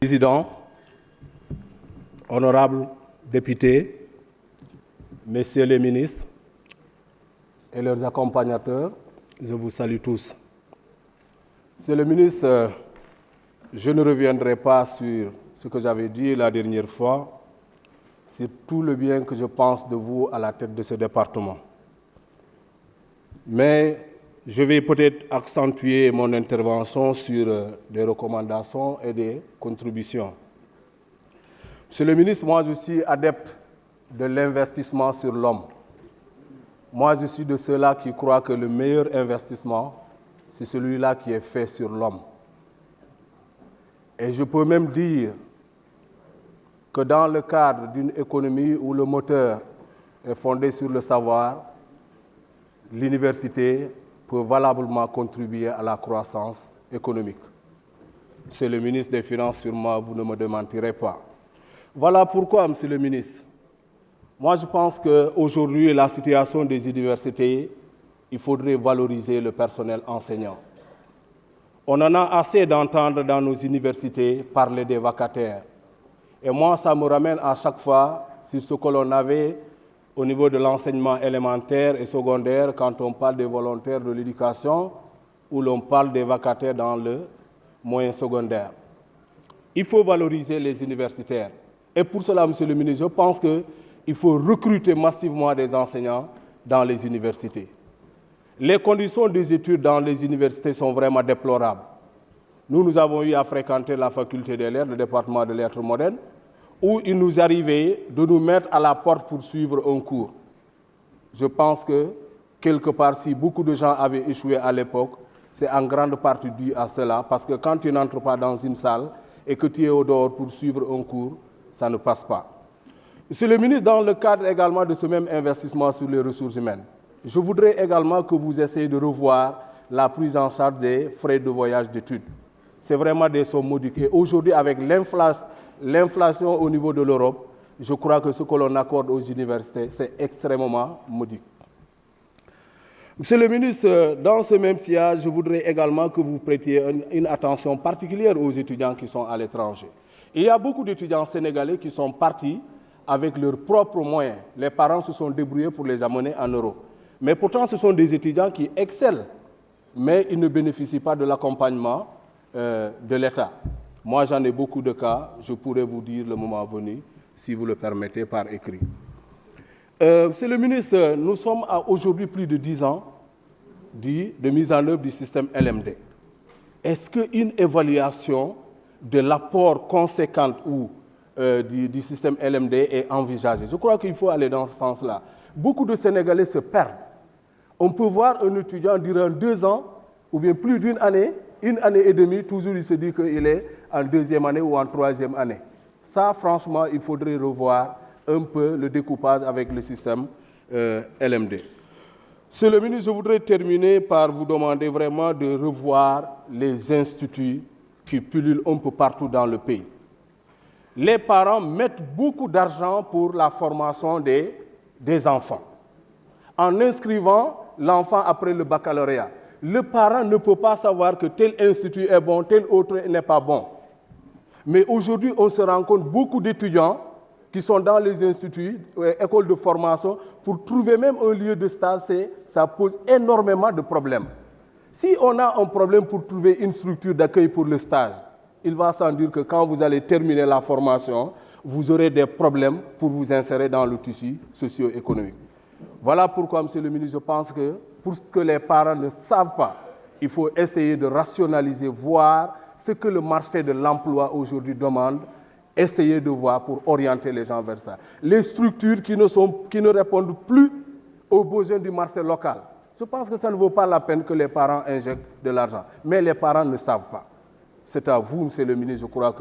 Président, honorables députés, messieurs les ministres et leurs accompagnateurs, je vous salue tous. Monsieur le ministre, je ne reviendrai pas sur ce que j'avais dit la dernière fois, sur tout le bien que je pense de vous à la tête de ce département. Mais je vais peut-être accentuer mon intervention sur des recommandations et des contributions. Monsieur le ministre, moi je suis adepte de l'investissement sur l'homme. Moi je suis de ceux-là qui croient que le meilleur investissement, c'est celui-là qui est fait sur l'homme. Et je peux même dire que dans le cadre d'une économie où le moteur est fondé sur le savoir, l'université peut valablement contribuer à la croissance économique. Monsieur le ministre des Finances, sûrement, vous ne me démentirez pas. Voilà pourquoi, monsieur le ministre, moi je pense qu'aujourd'hui, la situation des universités, il faudrait valoriser le personnel enseignant. On en a assez d'entendre dans nos universités parler des vacataires. Et moi, ça me ramène à chaque fois sur ce que l'on avait au niveau de l'enseignement élémentaire et secondaire, quand on parle des volontaires de l'éducation, ou l'on parle des vacataires dans le moyen secondaire. Il faut valoriser les universitaires. Et pour cela, monsieur le ministre, je pense qu'il faut recruter massivement des enseignants dans les universités. Les conditions des études dans les universités sont vraiment déplorables. Nous avons eu à fréquenter la faculté des lettres, le département de lettres modernes, où il nous arrivait de nous mettre à la porte pour suivre un cours. Je pense que, quelque part, si beaucoup de gens avaient échoué à l'époque, c'est en grande partie dû à cela, parce que quand tu n'entres pas dans une salle et que tu es au dehors pour suivre un cours, ça ne passe pas. Monsieur le ministre, dans le cadre également de ce même investissement sur les ressources humaines, je voudrais également que vous essayiez de revoir la prise en charge des frais de voyage d'études. C'est vraiment des sommes modiques. Et aujourd'hui, avec l'inflation au niveau de l'Europe, je crois que ce que l'on accorde aux universités, c'est extrêmement modique. Monsieur le ministre, dans ce même sillage, je voudrais également que vous prêtiez une attention particulière aux étudiants qui sont à l'étranger. Il y a beaucoup d'étudiants sénégalais qui sont partis avec leurs propres moyens. Les parents se sont débrouillés pour les amener en Europe. Mais pourtant, ce sont des étudiants qui excellent, mais ils ne bénéficient pas de l'accompagnement de l'État. Moi, j'en ai beaucoup de cas, je pourrais vous dire le moment venu, si vous le permettez, par écrit. Monsieur le ministre, nous sommes à aujourd'hui plus de 10 ans de mise en œuvre du système LMD. Est-ce qu'une évaluation de l'apport conséquent du système LMD est envisagée? Je crois qu'il faut aller dans ce sens-là. Beaucoup de Sénégalais se perdent. On peut voir un étudiant durant 2 ans, ou bien plus d'une année, 1 année et demie, toujours il se dit qu'il est en 2e année ou en 3e année. Ça, franchement, il faudrait revoir un peu le découpage avec le système LMD. Monsieur le ministre, je voudrais terminer par vous demander vraiment de revoir les instituts qui pullulent un peu partout dans le pays. Les parents mettent beaucoup d'argent pour la formation des enfants. En inscrivant l'enfant après le baccalauréat, le parent ne peut pas savoir que tel institut est bon, tel autre n'est pas bon. Mais aujourd'hui, on se rend compte beaucoup d'étudiants qui sont dans les instituts, écoles de formation, pour trouver même un lieu de stage, ça pose énormément de problèmes. Si on a un problème pour trouver une structure d'accueil pour le stage, il va sans dire que quand vous allez terminer la formation, vous aurez des problèmes pour vous insérer dans le tissu socio-économique. Voilà pourquoi, monsieur le ministre, je pense que pour ce que les parents ne savent pas, il faut essayer de rationaliser, voir ce que le marché de l'emploi aujourd'hui demande, essayer de voir pour orienter les gens vers ça. Les structures qui ne répondent plus aux besoins du marché local, je pense que ça ne vaut pas la peine que les parents injectent de l'argent. Mais les parents ne savent pas. C'est à vous, monsieur le ministre, je crois,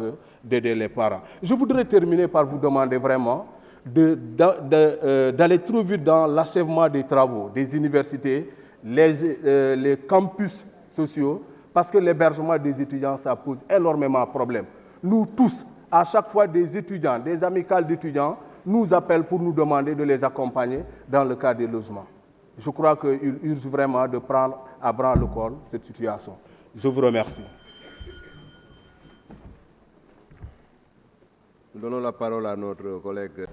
d'aider les parents. Je voudrais terminer par vous demander vraiment d'aller trop vite dans l'achèvement des travaux des universités, les campus sociaux, parce que l'hébergement des étudiants, ça pose énormément de problèmes. Nous tous, à chaque fois des étudiants, des amicales d'étudiants, nous appellent pour nous demander de les accompagner dans le cadre des logements. Je crois qu'il urge vraiment de prendre à bras-le-corps cette situation. Je vous remercie. Nous donnons la parole à notre collègue.